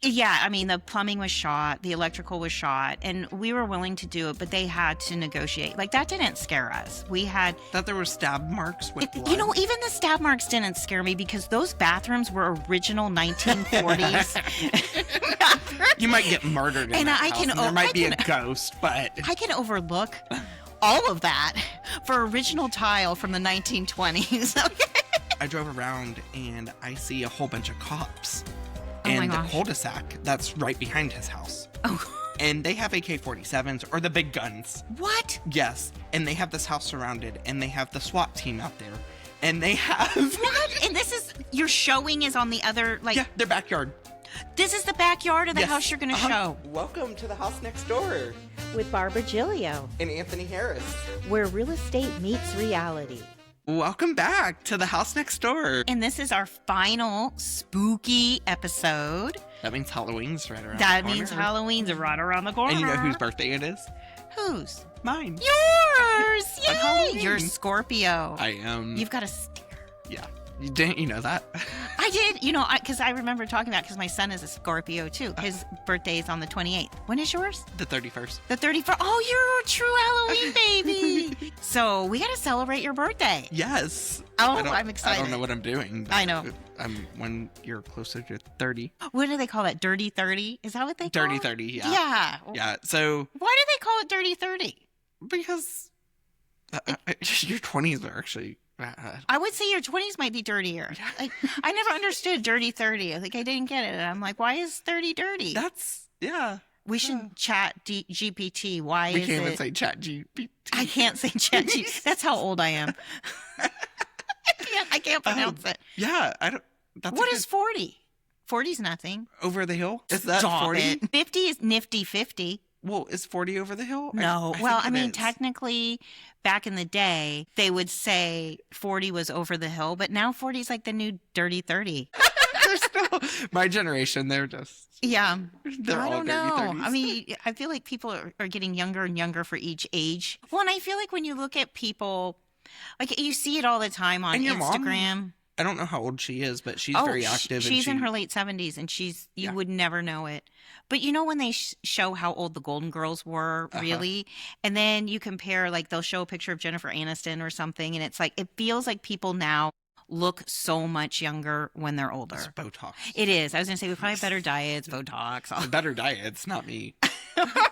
Yeah, I mean, the plumbing was shot, the electrical was shot, and we were willing to do it, but they had to negotiate. Like, that didn't scare us. We had... That there were stab marks with blood. You know, even the stab marks didn't scare me because those bathrooms were original 1940s. You might get murdered in that house, and there might be a ghost, but... I can overlook all of that for original tile from the 1920s. I drove around, and I see a whole bunch of cops. Oh and the cul-de-sac that's right behind his house. Oh. And they have AK-47s or the big guns. What? Yes. And they have this house surrounded, and they have the SWAT team out there. And they have... What? And this is... Your showing is on the other, like... Yeah, their backyard. This is the backyard of the house you're going to show. Welcome to the house next door. With Barbara Giglio. And Anthony Harris. Where real estate meets reality. Welcome back to the house next door. And this is our final spooky episode. That means Halloween's right around the corner. That means Halloween's right around the corner. And you know whose birthday it is? Whose? Mine. Yours! On Yay! Halloween. You're Scorpio. I am. You've got a stare. Yeah. Didn't you know that? I did. You know, because I remember talking about because my son is a Scorpio, too. His birthday is on the 28th. When is yours? The 31st. The 31st. Oh, you're a true Halloween baby. So we got to celebrate your birthday. Yes. Oh, I'm excited. I don't know what I'm doing. I know. I'm when you're closer to 30. What do they call that? Dirty 30? Is that what they call it? Dirty 30, yeah. Yeah. Yeah, so... Why do they call it Dirty 30? Because your 20s are actually... I would say your 20s might be dirtier. Like, I never understood Dirty 30. Like, I didn't get it. I'm like, why is 30 dirty? That's... Yeah. We should chat GPT. Why we is can't it... even say chat GPT. I can't say chat GPT. That's how old I am. I can't pronounce it. Yeah, I don't... That's What is 40? 40's nothing. Over the hill? Is that Stop 40? It. 50 is nifty 50. Well, is 40 over the hill? No. I mean, technically, back in the day, they would say 40 was over the hill, but now 40 is like the new dirty 30. They're still... My generation, they're just... Yeah. They're all dirty 30s. I mean, I feel like people are getting younger and younger for each age. Well, and I feel like when you look at people, like you see it all the time on Instagram. Mom, I don't know how old she is, but she's very active. She's in her late 70s, and you would never know it. But you know when they show how old the Golden Girls were, really? And then you compare, like they'll show a picture of Jennifer Aniston or something, and it's like, it feels like people now look so much younger when they're older. It's Botox. It is. I was going to say, we probably have better diets, Botox. Better diets, not me.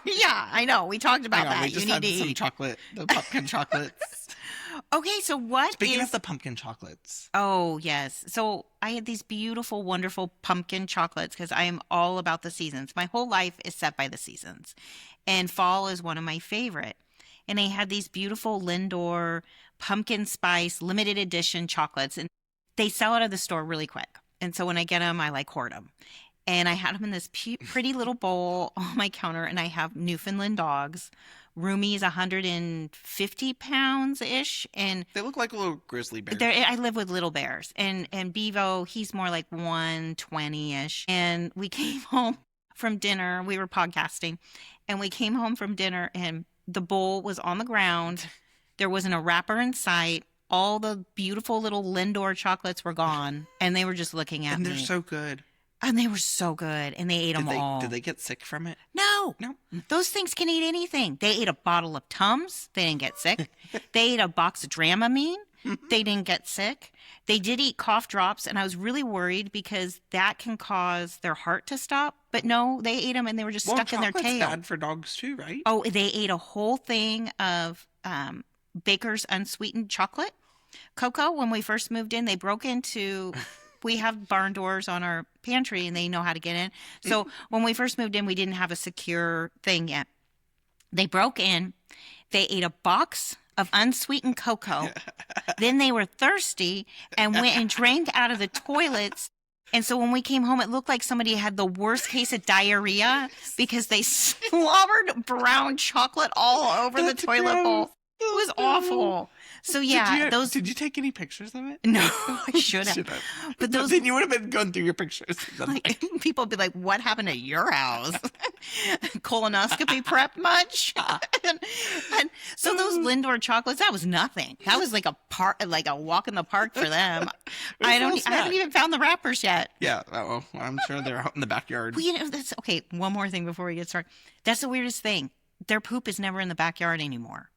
Yeah, I know. We talked about that. We just had some chocolate, the pumpkin chocolates. Okay, so Speaking of the pumpkin chocolates. Oh, yes. So I had these beautiful, wonderful pumpkin chocolates because I am all about the seasons. My whole life is set by the seasons. And fall is one of my favorite. And they had these beautiful Lindor pumpkin spice limited edition chocolates. And they sell out of the store really quick. And so when I get them, I like hoard them. And I had them in this pretty little bowl on my counter. And I have Newfoundland dogs. Roomy's 150 pounds-ish. And they look like little grizzly bears. I live with little bears. And Bevo, he's more like 120-ish. And we came home from dinner. We were podcasting. And we came home from dinner, and the bowl was on the ground. There wasn't a wrapper in sight. All the beautiful little Lindor chocolates were gone. And they were just looking at me. And they're so good. And they were so good. And they ate them all. Did they get sick from it? No. Those things can eat anything. They ate a bottle of Tums. They didn't get sick. They ate a box of Dramamine. They didn't get sick. They did eat cough drops. And I was really worried because that can cause their heart to stop. But no, they ate them and they were just stuck in their tail. Chocolate's bad for dogs too, right? Oh, they ate a whole thing of Baker's unsweetened chocolate. Cocoa, when we first moved in, they broke into... We have barn doors on our pantry and they know how to get in. So when we first moved in, we didn't have a secure thing yet. They broke in. They ate a box of unsweetened cocoa. Then they were thirsty and went and drank out of the toilets. And so when we came home, it looked like somebody had the worst case of diarrhea because they slobbered brown chocolate all over the toilet bowl. It was awful. So yeah, those. Did you take any pictures of it? No, I should have. Should have. But those. Then you would have been going through your pictures. Like, people would be like, "What happened to your house? Colonoscopy prep much?" and so those Lindor chocolates, that was nothing. That was like a walk in the park for them. I haven't even found the wrappers yet. Yeah, I'm sure they're out in the backyard. Well, that's okay. One more thing before we get started. That's the weirdest thing. Their poop is never in the backyard anymore.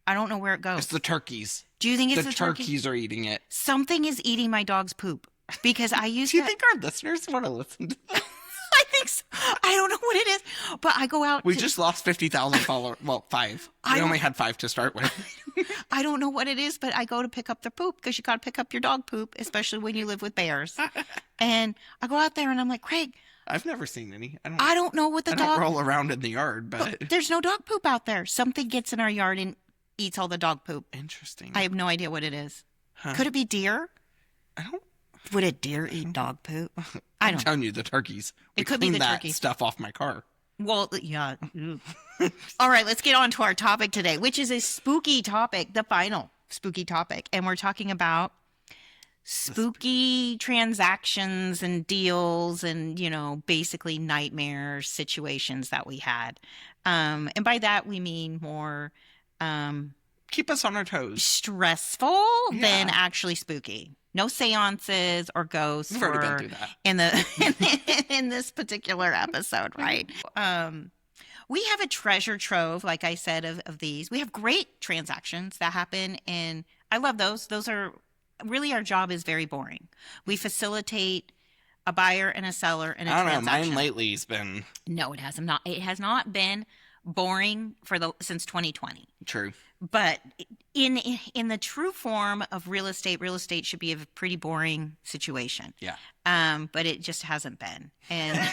I don't know where it goes. It's the turkeys. Do you think it's the turkeys are eating it? Something is eating my dog's poop because I used Do you think our listeners want to listen to this? I think so. I don't know what it is, but I go out. We just lost 50,000 followers. Well, 5. We only had 5 to start with. I don't know what it is, but I go to pick up their poop because you got to pick up your dog poop, especially when you live with bears. And I go out there and I'm like, Craig, I've never seen any. I don't know what the I dog. don't roll around in the yard, but There's no dog poop out there. Something gets in our yard and eats all the dog poop. Interesting. I have no idea what it is. Huh. Could it be deer? I don't. Would a deer eat dog poop? I'm telling you, the turkeys. It could be the that turkeys. stuff off my car. Well, yeah. All right, let's get on to our topic today, which is a spooky topic, the final spooky topic. And we're talking about spooky transactions and deals and, basically nightmare situations that we had. And by that, we mean more Keep us on our toes. stressful than actually spooky. No seances or ghosts. We've already been through that. In this particular episode, right? We have a treasure trove, like I said, of these. We have great transactions that happen, and I love those. Those are really, our job is very boring. We facilitate a buyer and a seller in a transaction. I don't know. Mine lately has been. No, it has not. It has not been boring since 2020. True. But in the true form of real estate should be a pretty boring situation. Yeah. But it just hasn't been. And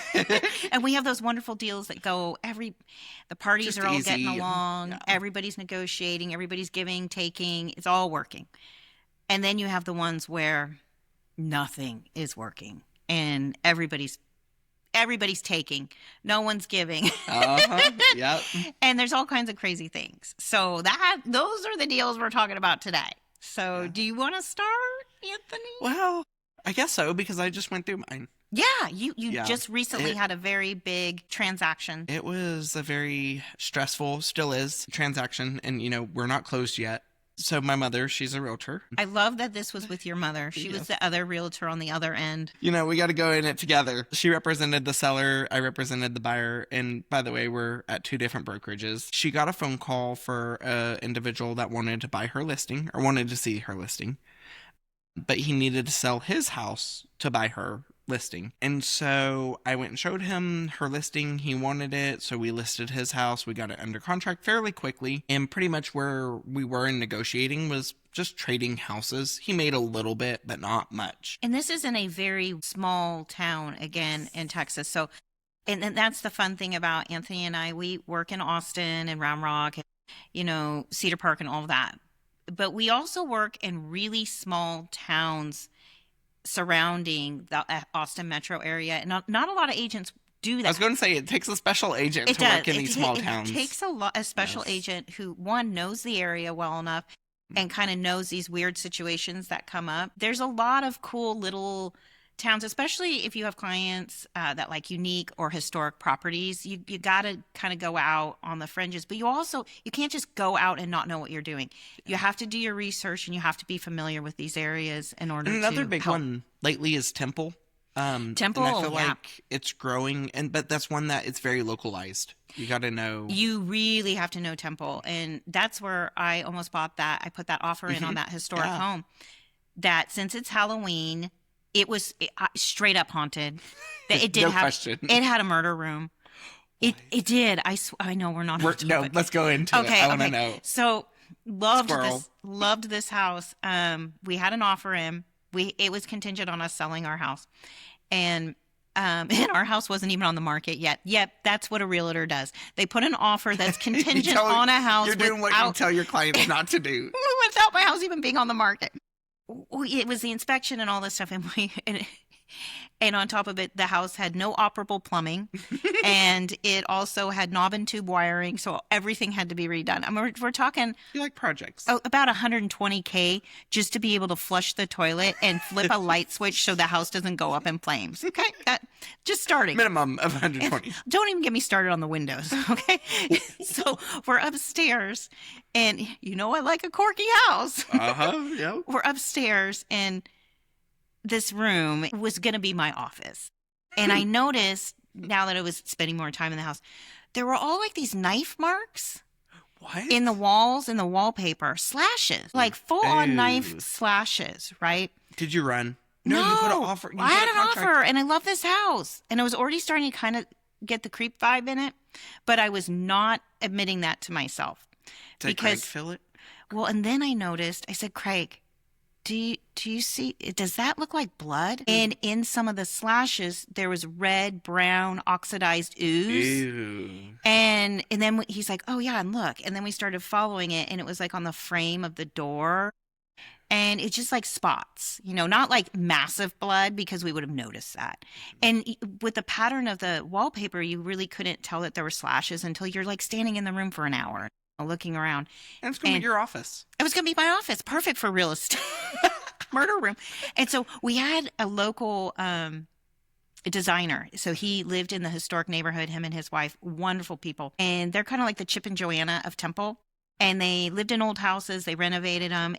and we have those wonderful deals that go the parties Just are all easy getting and- along, yeah. everybody's negotiating, everybody's giving, taking, it's all working. And then you have the ones where nothing is working and everybody's taking, no one's giving. Yep. And there's all kinds of crazy things. So those are the deals we're talking about today. So do you want to start, Anthony? Well, I guess so, because I just went through mine. Yeah, you Yeah. just recently had a very big transaction. It was a very stressful, still is, transaction. And, we're not closed yet. So my mother, she's a realtor. I love that this was with your mother. She Yes. was the other realtor on the other end. We got to go in it together. She represented the seller. I represented the buyer. And by the way, we're at 2 different brokerages. She got a phone call for an individual that wanted to buy her listing or wanted to see her listing. But he needed to sell his house to buy her listing. And so I went and showed him her listing. He wanted it. So we listed his house. We got it under contract fairly quickly. And pretty much where we were in negotiating was just trading houses. He made a little bit, but not much. And this is in a very small town, again, in Texas. So, and that's the fun thing about Anthony and I. We work in Austin and Round Rock, Cedar Park and all of that. But we also work in really small towns surrounding the Austin metro area. And not a lot of agents do that. I was going to say, it takes a special agent to work in these small towns. It takes a special agent who, one, knows the area well enough and kind of knows these weird situations that come up. There's a lot of cool little towns, especially if you have clients that like unique or historic properties. You got to kind of go out on the fringes, but you can't just go out and not know what you're doing. You have to do your research and you have to be familiar with these areas in order to Another big help. one lately is Temple. Temple, and I feel yeah. like it's growing, but that's one that it's very localized. You got to know. You really have to know Temple, and that's where I almost bought that. I put that offer in on that historic home. That since it's Halloween, it was straight up haunted. It did No have. question. It had a murder room. It did. I know we're not. No, let's go into it. I want to know. So loved Squirrel. this house. We had an offer in. It was contingent on us selling our house, and our house wasn't even on the market yet. Yep, that's what a realtor does. They put an offer that's contingent on a house. You're doing what you tell your clients not to do. Without my house even being on the market. It was the inspection and all this stuff, and And on top of it, the house had no operable plumbing, and it also had knob and tube wiring, so everything had to be redone. I mean, we're talking You like projects. about 120K just to be able to flush the toilet and flip a light switch so the house doesn't go up in flames. Okay, just starting. Minimum of 120. Don't even get me started on the windows. Okay, so we're upstairs, and I like a quirky house. Yeah. We're upstairs, and this room was going to be my office. And I noticed, now that I was spending more time in the house, there were all like these knife marks What? in the walls, in the wallpaper, slashes, like full on Ew. knife slashes, right? Did you run? No, you put an offer. I had an offer, and I love this house. And I was already starting to kind of get the creep vibe in it, but I was not admitting that to myself. Did Craig feel it? Well, and then I noticed, I said, Craig, do you see, does that look like blood? And in some of the slashes, there was red, brown, oxidized ooze. Ew. And then he's like, oh yeah, and look. And then we started following it, and it was like on the frame of the door. And it's just like spots, not like massive blood, because we would have noticed that. And with the pattern of the wallpaper, you really couldn't tell that there were slashes until you're like standing in the room for an hour looking around. And it's going to be your office. It was going to be my office. Perfect for real estate. Murder room. And so we had a local designer. So he lived in the historic neighborhood, him and his wife, wonderful people. And they're kind of like the Chip and Joanna of Temple. And they lived in old houses. They renovated them.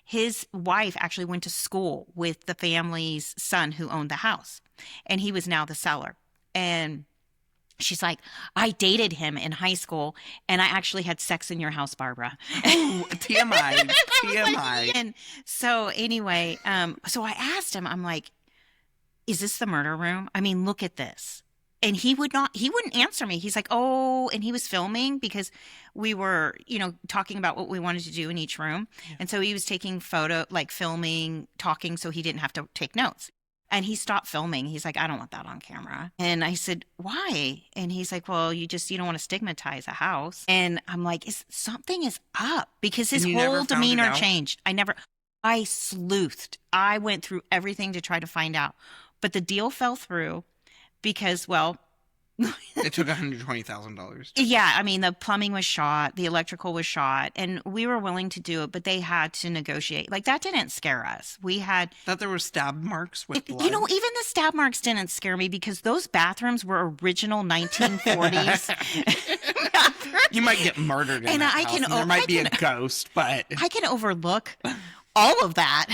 His wife actually went to school with the family's son who owned the house. And he was now the seller. And she's like, I dated him in high school, and I actually had sex in your house, Barbara. Ooh, TMI. TMI. And so anyway, so I asked him, I'm like, is this the murder room? I mean, look at this. And he wouldn't answer me. He's like, oh, and he was filming because we were, talking about what we wanted to do in each room. Yeah. And so he was taking filming, talking, so he didn't have to take notes. And he stopped filming. He's like, I don't want that on camera. And I said, why? And he's like, well, you don't want to stigmatize a house. And I'm like, something is up, because his whole demeanor changed. I sleuthed. I went through everything to try to find out. But the deal fell through because, well, it took $120,000. Yeah, I mean, the plumbing was shot, the electrical was shot, and we were willing to do it, but they had to negotiate. Like, that didn't scare us. We had... Thought there were stab marks with blood? Even the stab marks didn't scare me, because those bathrooms were original 1940s. You might get murdered in that house, and there might be a ghost, but... I can overlook all of that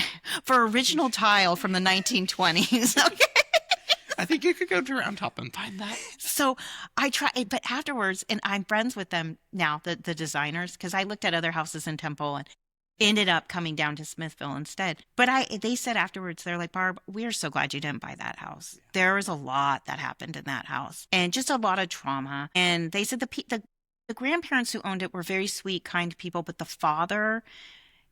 for original tile from the 1920s, okay? I think you could go to Round Top and find that. So I tried, but afterwards, and I'm friends with them now, the designers, because I looked at other houses in Temple and ended up coming down to Smithville instead. But they said afterwards, they're like, Barb, we are so glad you didn't buy that house. There was a lot that happened in that house, and just a lot of trauma. And they said the grandparents who owned it were very sweet, kind people, but the father,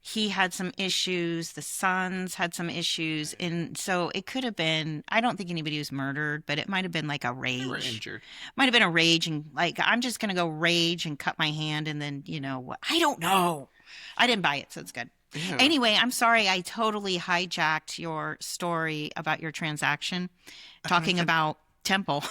he had some issues. The sons had some issues. And so it could have been, I don't think anybody was murdered, but it might have been like a rage. They were injured. Might have been a rage, and like, I'm just going to go rage and cut my hand, and then, what? I don't know. I didn't buy it, so it's good. Ew. Anyway, I'm sorry. I totally hijacked your story about your transaction, talking about Temple.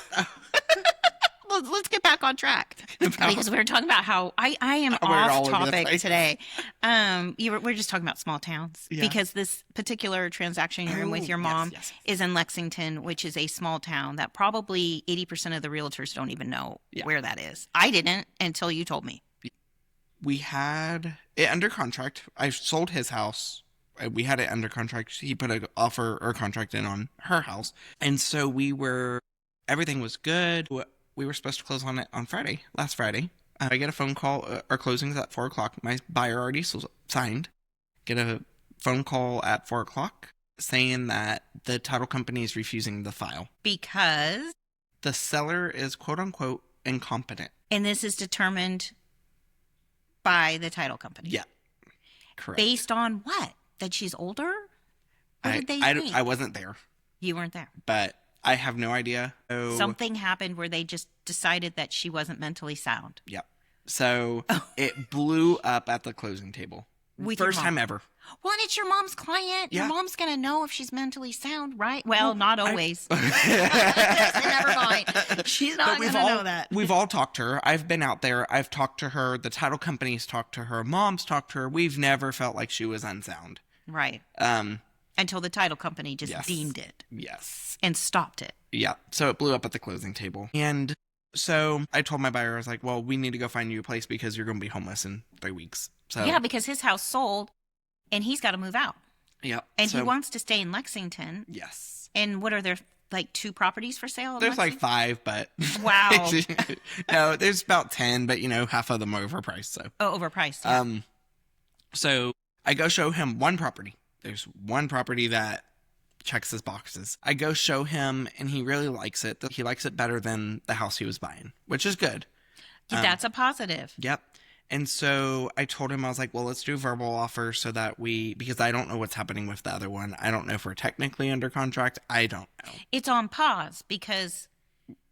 Let's get back on track, because we were talking about how I am off topic today. We're just talking about small towns, because this particular transaction you're in with your mom is in Lexington, which is a small town that probably 80% of the realtors don't even know where that is. I didn't until you told me. We had it under contract. I sold his house. We had it under contract. He put an offer or contract in on her house. And so everything was good. We were supposed to close on it on Friday, last Friday. I get a phone call. Our closing's at 4 o'clock. My buyer already signed. Get a phone call at 4 o'clock saying that the title company is refusing the file. Because? The seller is quote unquote incompetent. And this is determined by the title company? Yeah. Correct. Based on what? That she's older? What did they think? I wasn't there. You weren't there. But I have no idea. So, something happened where they just decided that she wasn't mentally sound. Yep. So it blew up at the closing table. With your First mom. time ever. Well, and it's your mom's client. Yeah. Your mom's going to know if she's mentally sound, right? Well, not always. But Never mind. She's not going to know that. We've all talked to her. I've been out there. I've talked to her. The title companies talked to her. Mom's talked to her. We've never felt like she was unsound. Right. Until the title company just Yes. deemed it Yes. and stopped it. Yeah. So it blew up at the closing table. And so I told my buyer, I was like, well, we need to go find you a place because you're going to be homeless in 3 weeks. So Yeah, because his house sold and he's got to move out. yeah. And he So, wants to stay in Lexington. yes. And what are there, like 2 properties for sale? in There's like Lexington? 5, but Wow. no, there's about 10, but half of them are overpriced. So Oh, overpriced. Yeah. So I go show him one property. There's one property that checks his boxes. I go show him, and he really likes it. He likes it better than the house he was buying, which is good. That's a positive. Yep. And so I told him, I was like, well, let's do verbal offers so that because I don't know what's happening with the other one. I don't know if we're technically under contract. I don't know. It's on pause because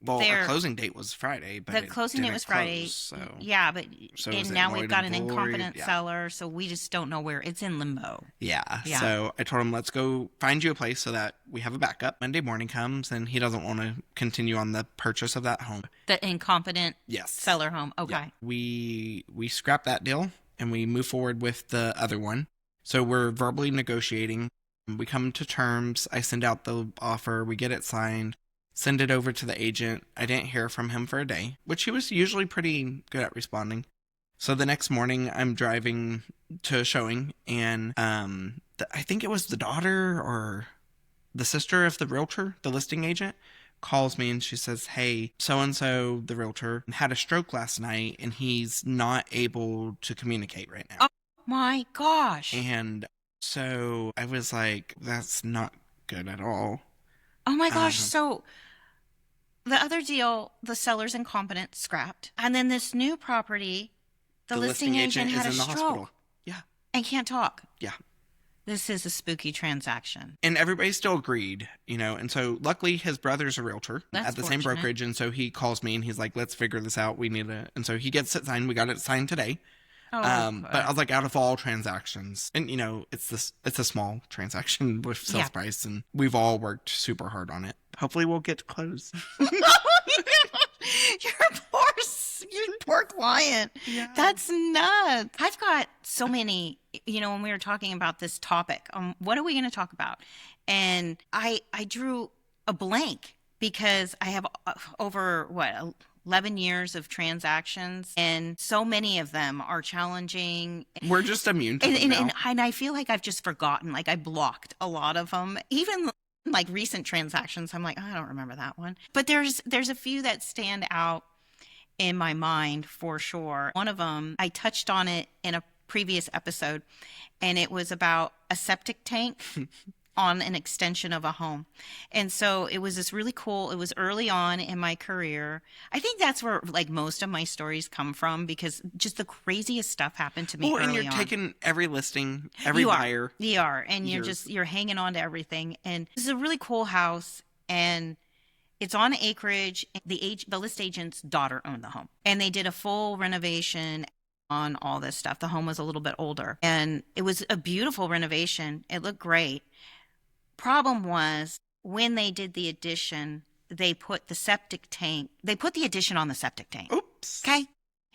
Well, They're- our closing date was Friday, but the it closing date didn't was Friday. close, so Yeah, but So is and it now we've void got and an void? incompetent Yeah. seller, so we just don't know where it's in limbo. yeah. Yeah. So I told him, let's go find you a place so that we have a backup. Monday morning comes, and he doesn't want to continue on the purchase of that home. The incompetent Yes. seller home. Okay. Yeah. We scrap that deal and we move forward with the other one. So we're verbally negotiating. We come to terms. I send out the offer. We get it signed. Send it over to the agent. I didn't hear from him for a day, which he was usually pretty good at responding. So the next morning, I'm driving to a showing, and I think it was the daughter or the sister of the realtor, the listing agent, calls me and she says, hey, so-and-so, the realtor, had a stroke last night, and he's not able to communicate right now. Oh my gosh. And so I was like, that's not good at all. Oh my gosh. Um, So the other deal, the seller's incompetent, scrapped. And then this new property, the listing agent had a is in the stroke hospital. Yeah. and can't talk. Yeah. This is a spooky transaction. And everybody still agreed, and so luckily his brother's a realtor That's at the same fortunate. brokerage. And so he calls me and he's like, let's figure this out. We need to, and so he gets it signed. We got it signed today. Oh, But I was like, out of all transactions, and it's a small transaction with sales Yeah. price, and we've all worked super hard on it. Hopefully we'll get closed. your poor client. Yeah. That's nuts. I've got so many, when we were talking about this topic, what are we going to talk about? And I drew a blank because I have over 11 years of transactions, and so many of them are challenging. We're just immune to them now. And I feel like I've just forgotten, like I blocked a lot of them. Even like recent transactions, I'm like, I don't remember that one. But there's a few that stand out in my mind for sure. One of them, I touched on it in a previous episode, and it was about a septic tank on an extension of a home. And so it was this really cool, it was early on in my career. I think that's where like most of my stories come from, because just the craziest stuff happened to me Well, and early you're on. taking every listing, every You buyer. You are, and You're- you're hanging on to everything. And this is a really cool house, and it's on acreage. The list agent's daughter owned the home, and they did a full renovation on all this stuff. The home was a little bit older, and it was a beautiful renovation. It looked great. Problem was, when they did the addition, they put the addition on the septic tank. Oops. Okay?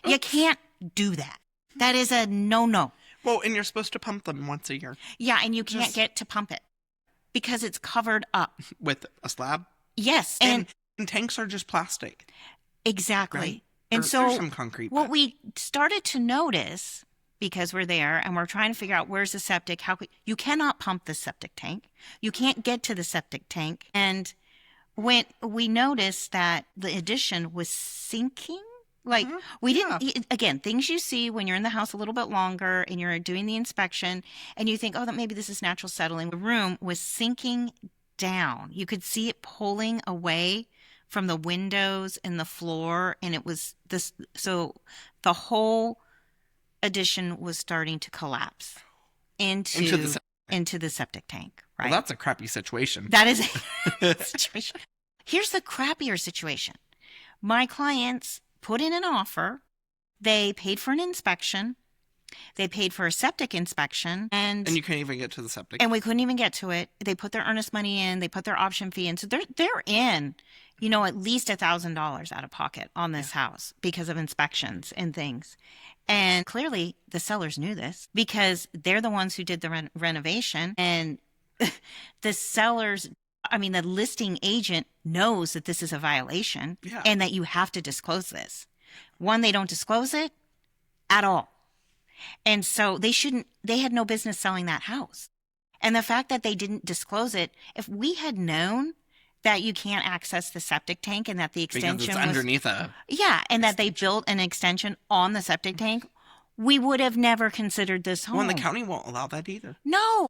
You Oops. can't do that. That is a no-no. Well, and you're supposed to pump them once a year Yeah, and you can't Just- get to pump it because it's covered up. with a slab. Yes, And tanks are just plastic. exactly. Right. And Or so there's some concrete. what but- we started to notice, because we're there and we're trying to figure out where's the septic, you cannot pump the septic tank. You can't get to the septic tank. And when we noticed that the addition was sinking, like Mhm. we didn't, again, things you see when you're in the house a little bit longer and you're doing the inspection and you think, oh, that maybe this is natural settling. The room was sinking down. You could see it pulling away from the windows and the floor. And it was this, so the whole addition was starting to collapse into the the septic tank, right? Well, that's a crappy situation. That is a situation. Here's the crappier situation. My clients put in an offer. They paid for an inspection. They paid for a septic inspection, and And you can't even get to the septic. we couldn't even get to it. They put their earnest money in. They put their option fee in. So they're in, at least $1,000 out of pocket on this house because of inspections and things. And clearly the sellers knew this because they're the ones who did the renovation. And the sellers, the listing agent knows that this is a violation and that you have to disclose this. One, they don't disclose it at all. And so they had no business selling that house. And the fact that they didn't disclose it, if we had known that you can't access the septic tank and that the extension because it's underneath and that they built an extension on the septic tank, we would have never considered this home. Well, and the county won't allow that either. No.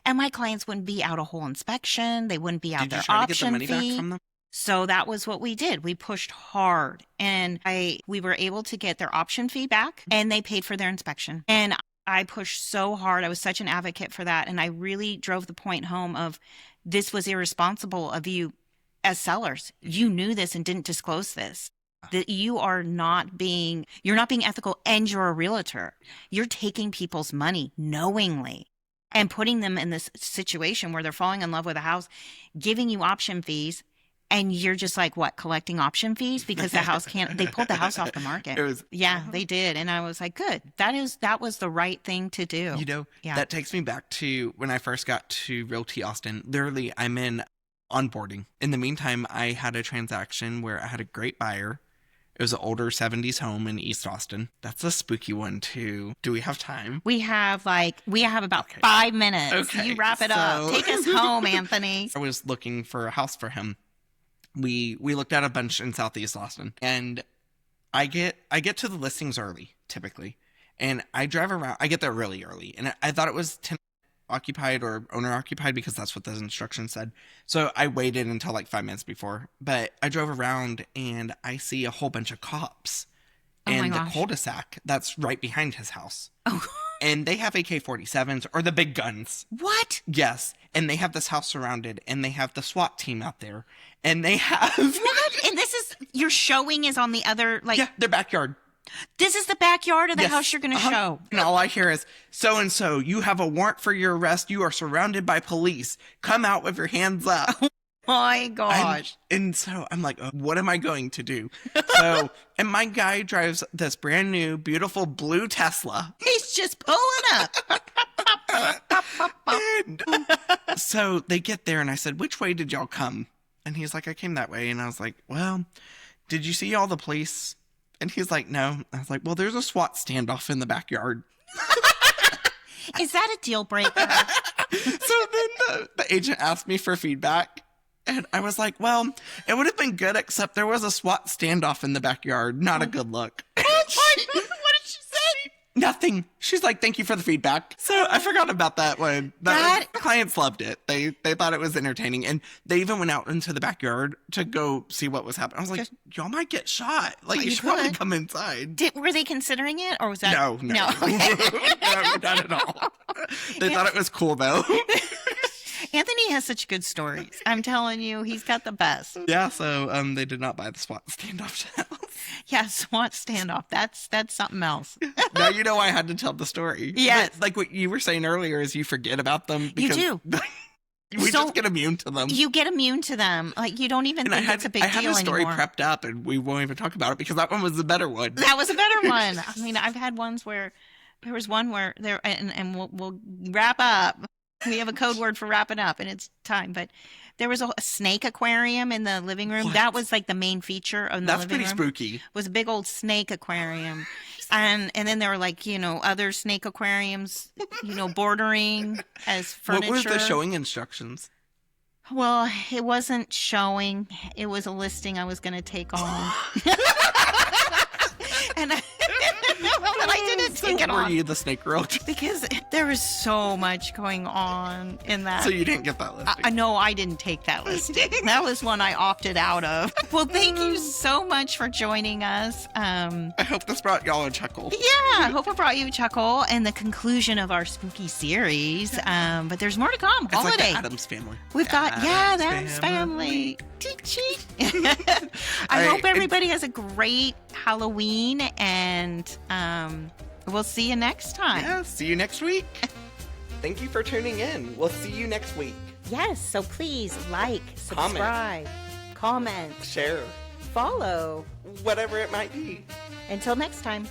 And my clients wouldn't be out a whole inspection. They wouldn't be out their option fee. Did you try option to get the money fee. back from them? So that was what we did. We pushed hard, and we were able to get their option fee back, and they paid for their inspection. And I pushed so hard. I was such an advocate for that. And I really drove the point home of this was irresponsible of you as sellers. You knew this and didn't disclose this. That you're not being ethical, and you're a realtor. You're taking people's money knowingly and putting them in this situation where they're falling in love with a house, giving you option fees. And you're just like, what, collecting option fees because the house they pulled the house off the market. They did. And I was like, good. That was the right thing to do. That takes me back to when I first got to Realty Austin. Literally, I'm in onboarding. In the meantime, I had a transaction where I had a great buyer. It was an older 70s home in East Austin. That's a spooky one too. Do we have time? We have about 5 minutes. Okay, You wrap it up. Take us home, Anthony. I was looking for a house for him. We looked at a bunch in Southeast Austin, and I get to the listings early typically, and I drive around. I get there really early, and I thought it was tenant occupied or owner occupied because that's what the instructions said. So I waited until like 5 minutes before, but I drove around and I see a whole bunch of cops in the cul-de-sac that's right behind his house. Oh. And they have AK-47s or the big guns. What? Yes. And they have this house surrounded, and they have the SWAT team out there, and they have... What? And your showing is on the other, Yeah, their backyard. This is the backyard of the house you're going to show. And all I hear is, so-and-so, you have a warrant for your arrest. You are surrounded by police. Come out with your hands up. My gosh. And so I'm like, what am I going to do? So, and my guy drives this brand new, beautiful blue Tesla. He's just pulling up. And so they get there, and I said, which way did y'all come? And he's like, I came that way. And I was like, well, did you see all the police? And he's like, no. I was like, well, there's a SWAT standoff in the backyard. Is that a deal breaker? So then the agent asked me for feedback. And I was like, well, it would have been good, except there was a SWAT standoff in the backyard. Not a good look. What did she say? Nothing. She's like, thank you for the feedback. So I forgot about that one. The clients loved it. They thought it was entertaining. And they even went out into the backyard to go see what was happening. I was like, y'all might get shot. Like, you should probably come inside. Were they considering it, or was that? No. No, not at all. They thought it was cool, though. Anthony has such good stories. I'm telling you, he's got the best. Yeah, so they did not buy the SWAT standoff house. Yeah, SWAT standoff. That's something else. Now you know I had to tell the story. Yes. But, like what you were saying earlier is you forget about them. Because you do. We just get immune to them. You get immune to them. Like, you don't even think it's a big deal anymore. I had a story prepped up, and we won't even talk about it because that one was the better one. That was a better one. I mean, I've had ones where there was one where there, and we'll wrap up. We have a code word for wrapping up, and it's time. But there was a snake aquarium in the living room. What? That was like the main feature of the living room. That's pretty spooky. Was a big old snake aquarium. And then there were like, other snake aquariums, bordering as furniture. What were the showing instructions? Well, it wasn't showing. It was a listing I was going to take on. And but I didn't take it on. Were you the snake girl? Because there was so much going on in that. So you didn't get that listing? No, I didn't take that listing. That was one I opted out of. Well, thank you so much for joining us. I hope this brought y'all a chuckle. Yeah, I hope it brought you a chuckle and the conclusion of our spooky series. But there's more to come. It's Holiday. like the Addams Family. We've got, the Addams Family. I hope everybody has a great Halloween, and We'll see you next time. Yeah, see you next week. Thank you for tuning in. We'll see you next week. Yes, so please like, subscribe, comment, Share. follow. Whatever it might be. Until next time.